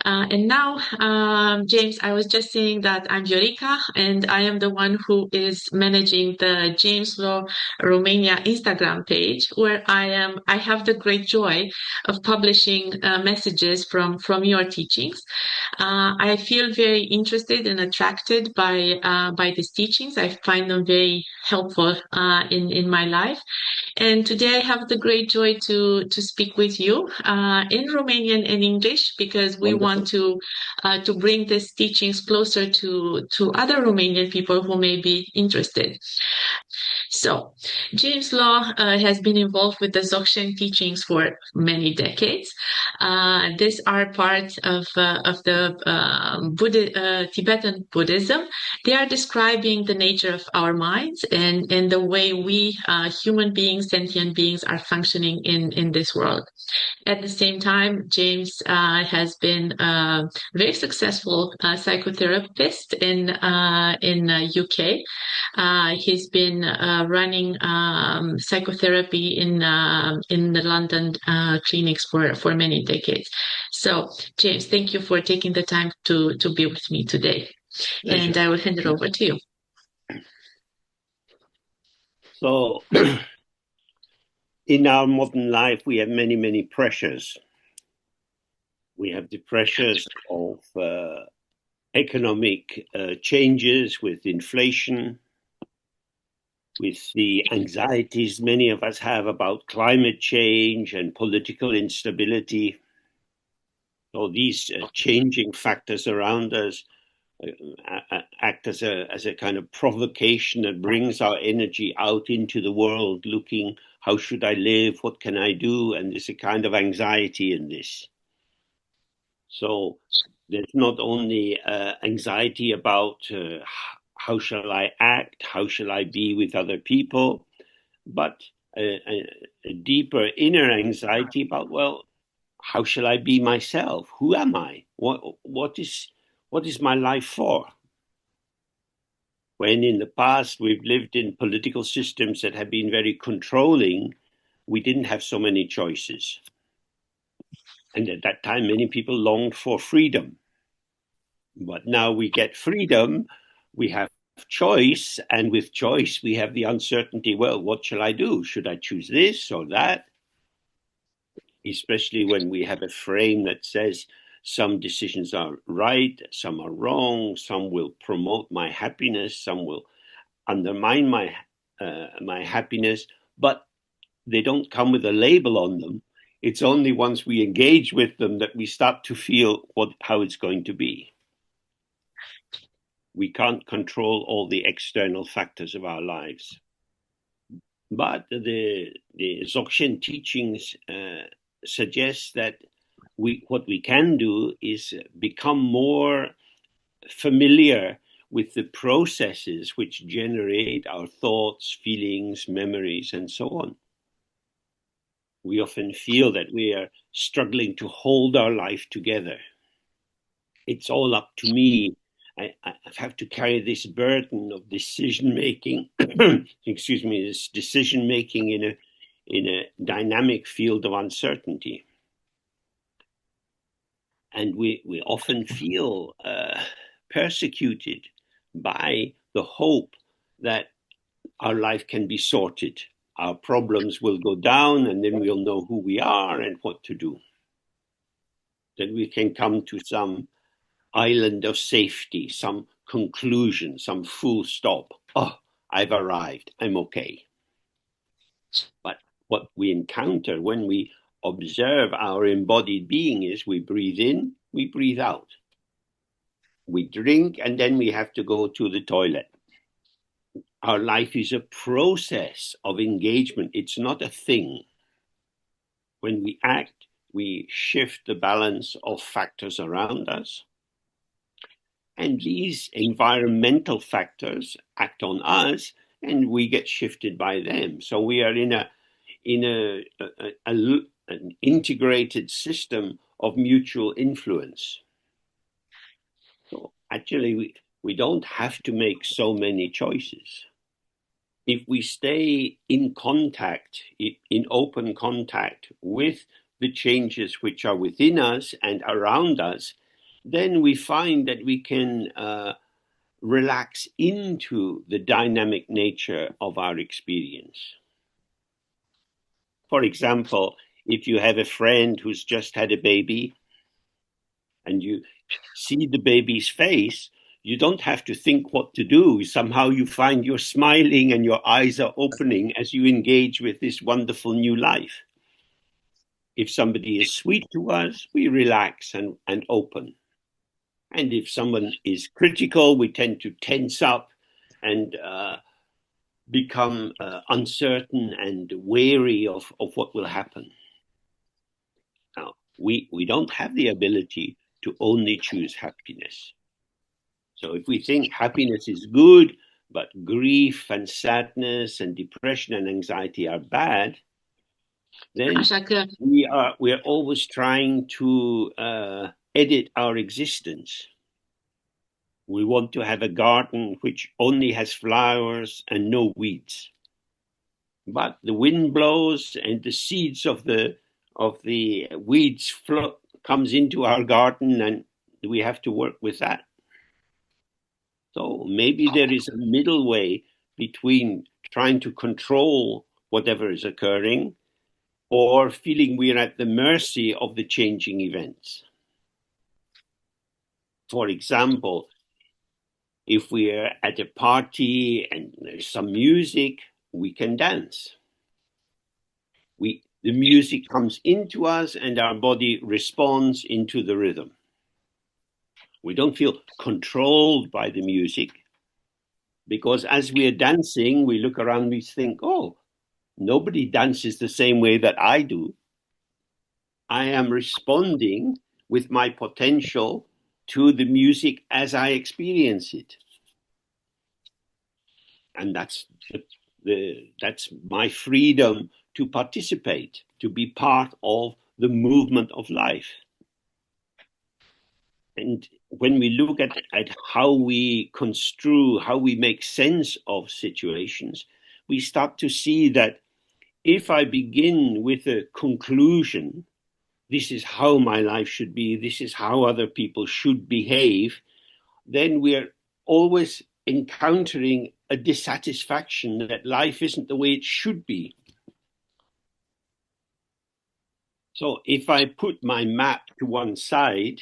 And now, James, I was just saying that I'm Viorica, and I am the one who is managing the James Law Romania Instagram page, where I have the great joy of publishing messages from your teachings. I feel very interested and attracted by these teachings. I find them very helpful in my life. And today I have the great joy to speak with you in Romanian and English because we want Wonderful. to bring these teachings closer to other Romanian people who may be interested. So, James Law has been involved with the Dzogchen teachings for many decades. These are part of the Tibetan Buddhism. They are describing the nature of our minds and the way we human beings, sentient beings, are functioning in this world. At the same time, James has been a very successful psychotherapist in UK. He's been running psychotherapy in the London clinics for many decades. So, James, thank you for taking the time to be with me today. Pleasure. And I will hand it over to you. So, in our modern life, we have many, many pressures. We have the pressures of economic changes with inflation, with the anxieties many of us have about climate change and political instability. So these changing factors around us act as a kind of provocation that brings our energy out into the world, looking, how should I live? What can I do? And there's a kind of anxiety in this. So there's not only anxiety about how shall I act? How shall I be with other people? But a deeper inner anxiety about, well, how shall I be myself? Who am I? What is my life for? When in the past we've lived in political systems that have been very controlling, we didn't have so many choices. And at that time, many people longed for freedom. But now we get freedom, we have choice, and with choice, we have the uncertainty. Well, what shall I do? Should I choose this or that? Especially when we have a frame that says some decisions are right, some are wrong, some will promote my happiness, some will undermine my happiness, but they don't come with a label on them. It's only once we engage with them that we start to feel how it's going to be. We can't control all the external factors of our lives. But the Dzogchen teachings suggest that what we can do is become more familiar with the processes which generate our thoughts, feelings, memories, and so on. We often feel that we are struggling to hold our life together. It's all up to me. I have to carry this burden of decision-making, this decision-making in a dynamic field of uncertainty. And we often feel persecuted by the hope that our life can be sorted. Our problems will go down, and then we'll know who we are and what to do. That we can come to some island of safety, some conclusion, some full stop. Oh, I've arrived. I'm okay. But what we encounter when we observe our embodied being is we breathe in, we breathe out. We drink, and then we have to go to the toilet. Our life is a process of engagement. It's not a thing. When we act, we shift the balance of factors around us. And these environmental factors act on us, and we get shifted by them. So we are in an integrated system of mutual influence. So actually, we don't have to make so many choices. If we stay in contact, in open contact with the changes which are within us and around us, then we find that we can relax into the dynamic nature of our experience. For example, if you have a friend who's just had a baby and you see the baby's face, you don't have to think what to do. Somehow you find you're smiling and your eyes are opening as you engage with this wonderful new life. If somebody is sweet to us, we relax and open. And if someone is critical, we tend to tense up and become uncertain and wary of what will happen. Now, we don't have the ability to only choose happiness. So if we think happiness is good, but grief and sadness and depression and anxiety are bad, then we are always trying to edit our existence. We want to have a garden which only has flowers and no weeds. But the wind blows and the seeds of the weeds comes into our garden, and we have to work with that. So maybe there is a middle way between trying to control whatever is occurring or feeling we're at the mercy of the changing events. For example, if we're at a party and there's some music, we can dance. The music comes into us and our body responds into the rhythm. We don't feel controlled by the music because as we are dancing, we look around, we think, oh, nobody dances the same way that I do. I am responding with my potential to the music as I experience it. And that's my freedom to participate, to be part of the movement of life. And when we look at how we construe, how we make sense of situations, we start to see that if I begin with a conclusion, this is how my life should be, this is how other people should behave, then we're always encountering a dissatisfaction that life isn't the way it should be. So if I put my map to one side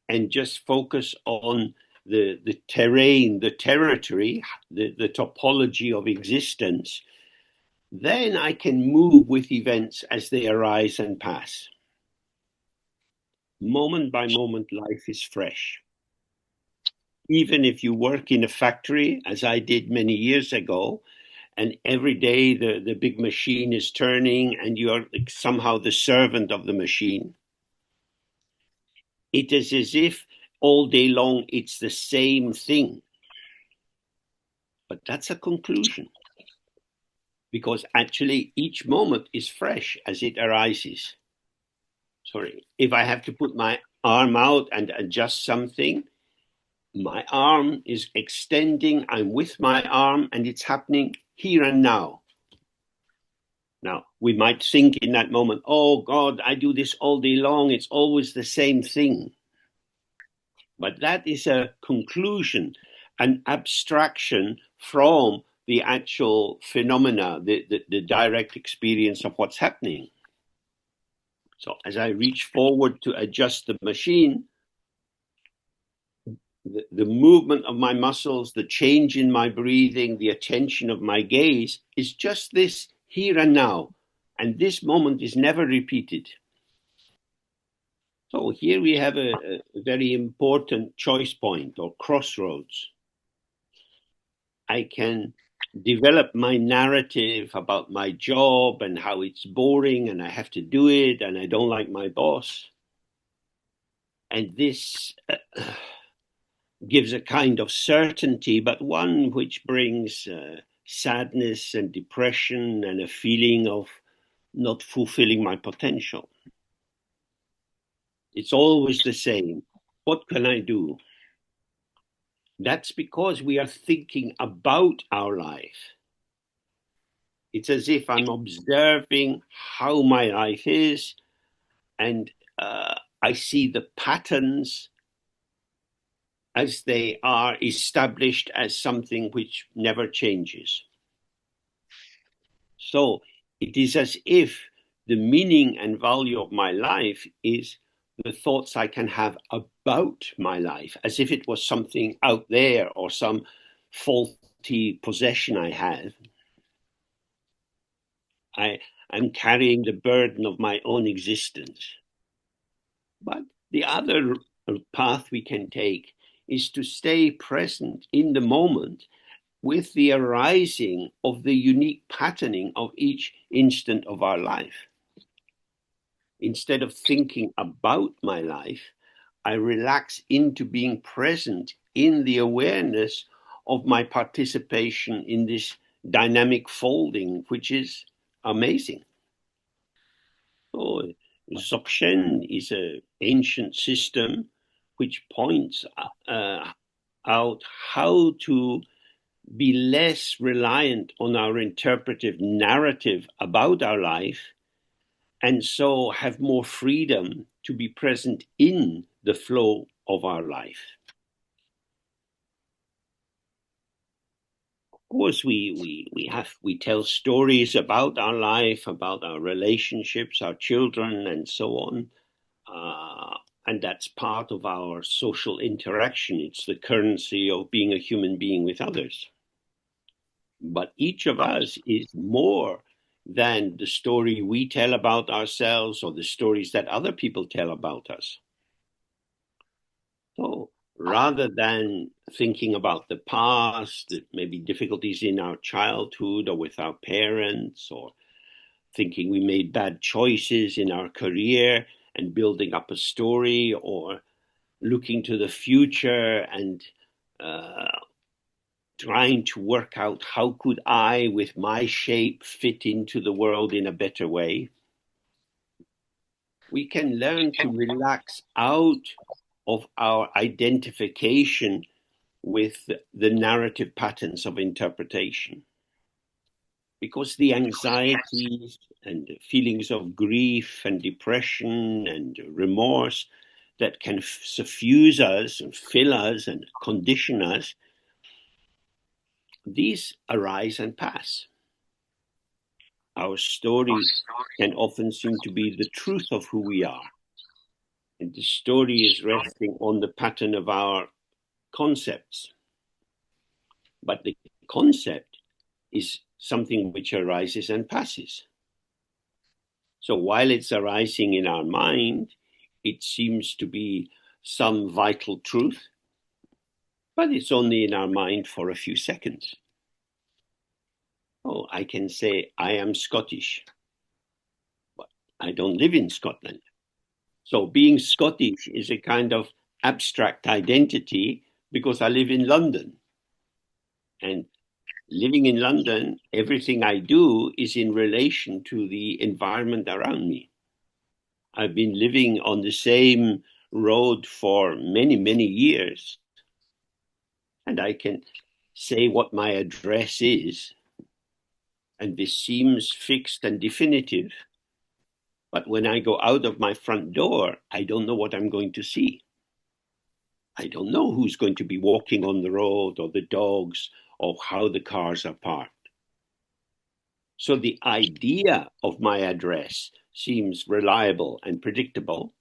and just focus on the terrain, the territory, the topology of existence, then I can move with events as they arise and pass. Moment by moment, life is fresh. Even if you work in a factory, as I did many years ago, and every day the big machine is turning and you're somehow the servant of the machine, it is as if all day long it's the same thing. But that's a conclusion, because actually each moment is fresh as it arises. Sorry, if I have to put my arm out and adjust something, my arm is extending, I'm with my arm, and it's happening here and now. Now, we might think in that moment, oh God, I do this all day long, it's always the same thing. But that is a conclusion, an abstraction from the actual phenomena, the direct experience of what's happening. So as I reach forward to adjust the machine, the movement of my muscles, the change in my breathing, the attention of my gaze is just this here and now. And this moment is never repeated. So here we have a very important choice point or crossroads. I can develop my narrative about my job and how it's boring and I have to do it and I don't like my boss. And this gives a kind of certainty, but one which brings sadness and depression and a feeling of not fulfilling my potential. It's always the same. What can I do? That's because we are thinking about our life. It's as if I'm observing how my life is, and I see the patterns as they are established as something which never changes. So it is as if the meaning and value of my life is the thoughts I can have about my life, as if it was something out there or some faulty possession I have. I'm carrying the burden of my own existence. But the other path we can take is to stay present in the moment with the arising of the unique patterning of each instant of our life. Instead of thinking about my life, I relax into being present in the awareness of my participation in this dynamic folding, which is amazing. So, Dzogchen is an ancient system which points out how to be less reliant on our interpretive narrative about our life, and so have more freedom to be present in the flow of our life. Of course, we tell stories about our life, about our relationships, our children, and so on. And that's part of our social interaction. It's the currency of being a human being with others. But each of us is more than the story we tell about ourselves or the stories that other people tell about us. So rather than thinking about the past, maybe difficulties in our childhood or with our parents, or thinking we made bad choices in our career and building up a story, or looking to the future and trying to work out how could I, with my shape, fit into the world in a better way, we can learn to relax out of our identification with the narrative patterns of interpretation. Because the anxieties and feelings of grief and depression and remorse that can suffuse us and fill us and condition us, these arise and pass. Our story can often seem to be the truth of who we are. And the story is resting on the pattern of our concepts. But the concept is something which arises and passes. So while it's arising in our mind, it seems to be some vital truth, but it's only in our mind for a few seconds. Oh, I can say I am Scottish, but I don't live in Scotland. So being Scottish is a kind of abstract identity because I live in London. And living in London, everything I do is in relation to the environment around me. I've been living on the same road for many, many years. And I can say what my address is. And this seems fixed and definitive. But when I go out of my front door, I don't know what I'm going to see. I don't know who's going to be walking on the road, or the dogs, or how the cars are parked. So the idea of my address seems reliable and predictable,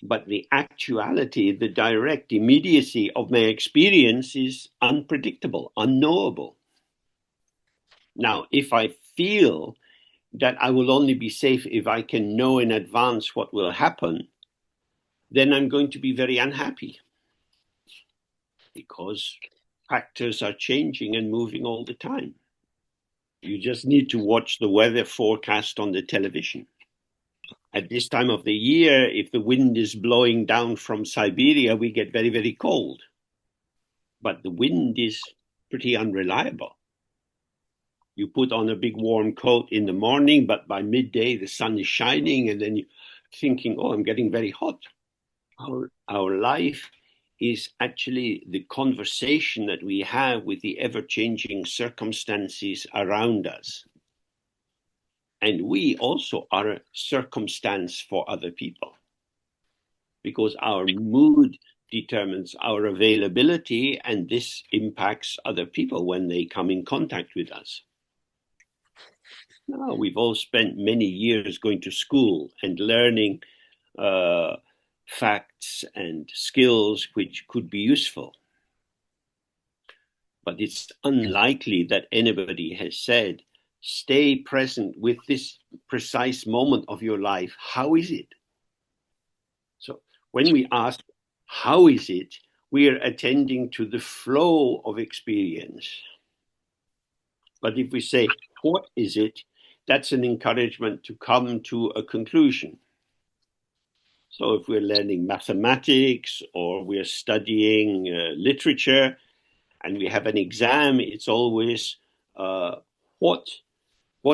but the actuality, the direct immediacy of my experience is unpredictable, unknowable. Now, if I feel that I will only be safe if I can know in advance what will happen, then I'm going to be very unhappy, because factors are changing and moving all the time. You just need to watch the weather forecast on the television. At this time of the year, if the wind is blowing down from Siberia, we get very, very cold. But the wind is pretty unreliable. You put on a big warm coat in the morning, but by midday the sun is shining, and then you're thinking, oh, I'm getting very hot. Our life is actually the conversation that we have with the ever-changing circumstances around us. And we also are a circumstance for other people, because our mood determines our availability, and this impacts other people when they come in contact with us. Now, we've all spent many years going to school and learning facts and skills which could be useful. But it's unlikely that anybody has said, stay present with this precise moment of your life. How is it? So when we ask, how is it? We are attending to the flow of experience. But if we say, what is it? That's an encouragement to come to a conclusion. So if we're learning mathematics or we're studying literature and we have an exam, it's always what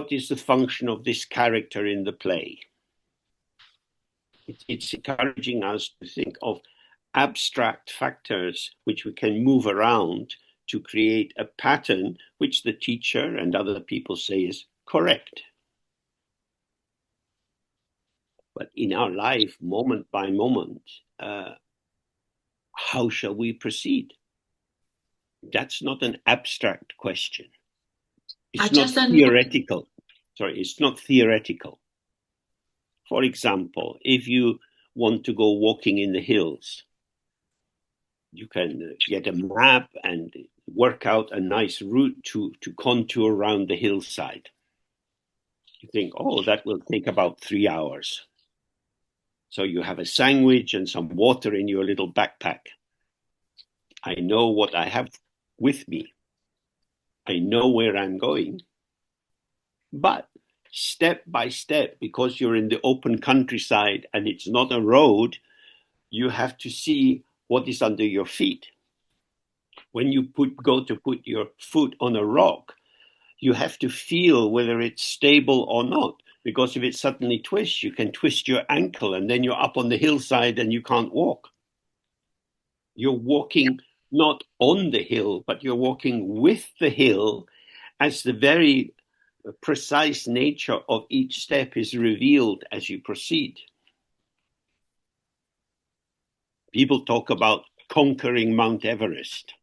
is the function of this character in the play? It's encouraging us to think of abstract factors which we can move around to create a pattern which the teacher and other people say is correct. But in our life, moment by moment, how shall we proceed? That's not an abstract question. It's not theoretical. Sorry, it's not theoretical. For example, if you want to go walking in the hills, you can get a map and work out a nice route to contour around the hillside. You think, oh, that will take about 3 hours. So you have a sandwich and some water in your little backpack. I know what I have with me. I know where I'm going. But step by step, because you're in the open countryside and it's not a road, you have to see what is under your feet. When you go to put your foot on a rock, you have to feel whether it's stable or not. Because if it suddenly twists, you can twist your ankle and then you're up on the hillside and you can't walk. You're walking not on the hill, but you're walking with the hill as the very precise nature of each step is revealed as you proceed. People talk about conquering Mount Everest.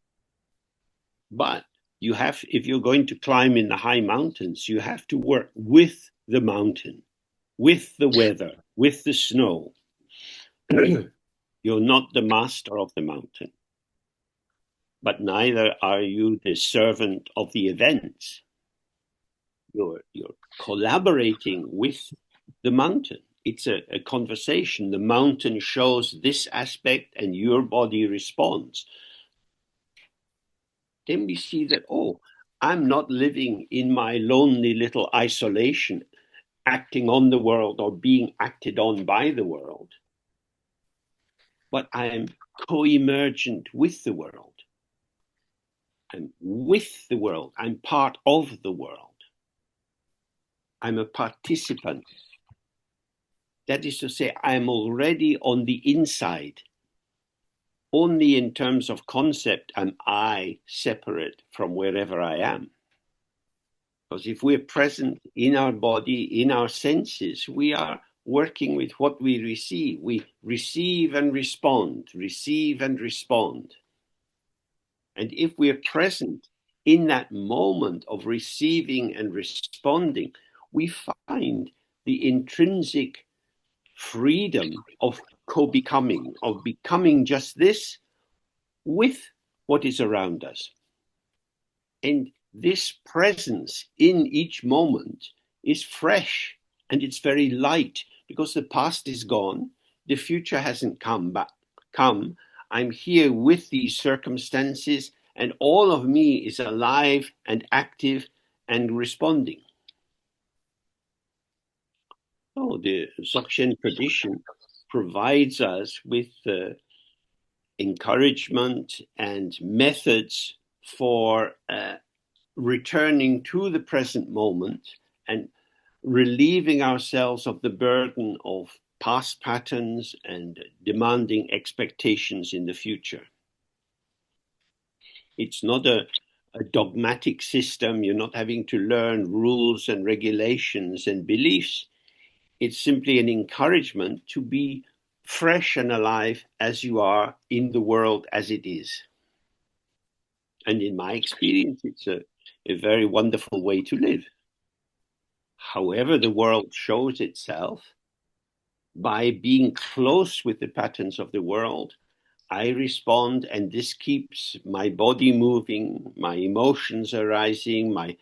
But you have, if you're going to climb in the high mountains, you have to work with the mountain, with the weather, with the snow. You're not the master of the mountain, but neither are you the servant of the events. You're collaborating with the mountain. It's a conversation. The mountain shows this aspect and your body responds. Then we see that, oh, I'm not living in my lonely little isolation, acting on the world or being acted on by the world, but I am co-emergent with the world. I'm with the world. I'm part of the world. I'm a participant. That is to say, I'm already on the inside. Only in terms of concept am I separate from wherever I am. Because if we're present in our body, in our senses, we are working with what we receive. We receive and respond, receive and respond. And if we're present in that moment of receiving and responding, we find the intrinsic freedom of co-becoming, of becoming just this with what is around us. And this presence in each moment is fresh and it's very light because the past is gone, the future hasn't come. I'm here with these circumstances and all of me is alive and active and responding. Oh, the Dzogchen tradition provides us with encouragement and methods for returning to the present moment and relieving ourselves of the burden of past patterns and demanding expectations in the future. It's not a dogmatic system. You're not having to learn rules and regulations and beliefs. It's simply an encouragement to be fresh and alive as you are in the world as it is. And in my experience, it's a very wonderful way to live. However, the world shows itself, by being close with the patterns of the world, I respond, and this keeps my body moving, my emotions arising, my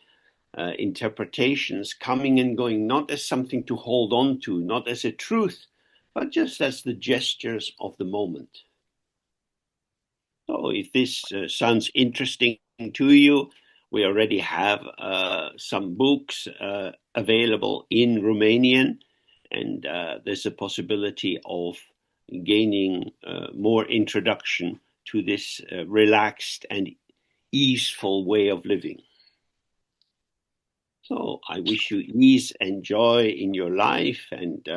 interpretations coming and going, not as something to hold on to, not as a truth, but just as the gestures of the moment. So if this sounds interesting to you, we already have some books available in Romanian, and there's a possibility of gaining more introduction to this relaxed and easeful way of living. So I wish you ease and joy in your life, and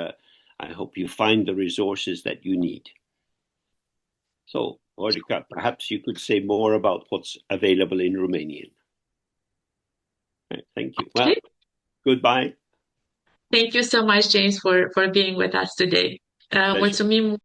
I hope you find the resources that you need. So, Viorica, perhaps you could say more about what's available in Romanian. Right, thank you. Well, goodbye. Thank you so much, James, for being with us today. Pleasure. Mulțumim